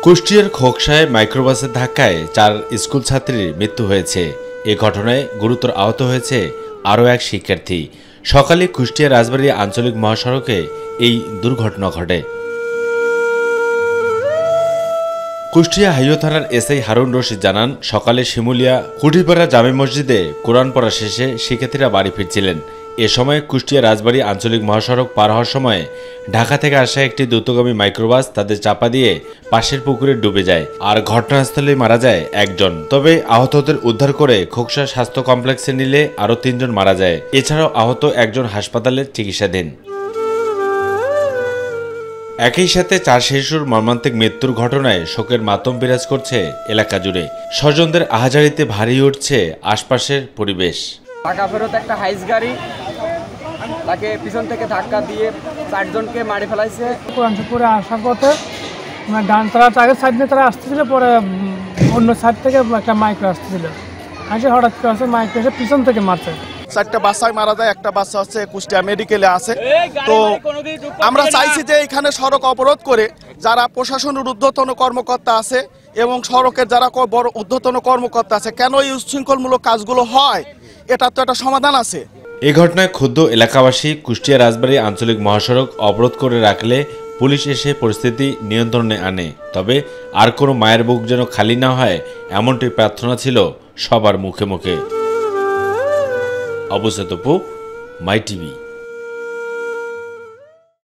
কুষ্টিয়ার খোকসায় মাইক্রোবাসের ধাক্কায় 4 স্কুল ছাত্রীর মৃত্যু হয়েছে। এ ঘটনায় গুরুতর আহত হয়েছে আরও এক শিক্ষার্থী। সকালে কুষ্টিয়া রাজবাড়ী আঞ্চলিক মহাসড়কে এই দুর্ঘটনা ঘটে। কুষ্টিয়া হাইওয়ে থানার এসআই হারুন রশিদ জানান, সকালে শিমুলিয়া কুঠিপাড়া জামে মসজিদে কোরআন পড়া শেষে শিক্ষার্থীরা বাড়ি ফিরছিলেন। এ সময় কুষ্টিয়া রাজবাড়ী আঞ্চলিক মহাসড়ক পার হওয়ার সময় ঢাকা থেকে আসা একটি দ্রুতগামী মাইক্রোবাস তাদের চাপা দিয়ে পাশের পুকুরে ডুবে যায়, আর ঘটনাস্থলে মারা যায় একজন। তবে আহতদের উদ্ধার করে খোকসা স্বাস্থ্য কমপ্লেক্সে নিলে আরও 3 জন মারা যায়। এছাড়াও আহত একজন হাসপাতালে চিকিৎসাধীন। একই সাথে 4 শিশুর মর্মান্তিক মৃত্যুর ঘটনায় শোকের মাতম বিরাজ করছে এলাকা জুড়ে। স্বজনদের আহাজারিতে ভারী উঠছে আশপাশের পরিবেশ। ঢাকা ফেরত একটা হাইস গাড়ি তাকে পিছন থেকে ধাক্কা দিয়ে 4 জনকে মারি ফেলাইছে। কোরআনপুরে আসার পথে ডান তারা আগের সাইড দিয়ে তারা আসতেছিল, পরে অন্য সাইড থেকে একটা মাইক্রো আসতেছিল, আসে হঠাৎ করে আসে মাইক্রো এসে পিছন থেকে মারছে। 4টা বাচ্চায় মারা যায়, একটা বাচ্চা হচ্ছে কুষ্টিয়া মেডিকেলে আছে। তো আমরা চাইছি যে এখানে সড়ক অবরোধ করে যারা প্রশাসনের ঊর্ধ্বতন কর্মকর্তা আছে এবং সড়কের যারা বড় ঊর্ধ্বতন কর্মকর্তা আছে, কেন এই উচ্ছৃঙ্খলমূলক কাজগুলো হয়, এটা তো একটা সমাধান আছে। এ ঘটনায় ক্ষুব্ধ এলাকাবাসী কুষ্টিয়া রাজবাড়ী আঞ্চলিক মহাসড়ক অবরোধ করে রাখলে পুলিশ এসে পরিস্থিতি নিয়ন্ত্রণে আনে। তবে আর কোনো মায়ের বুক যেন খালি না হয়, এমনটি প্রার্থনা ছিল সবার মুখে মুখে। অবসেতপু, মাই টিভি।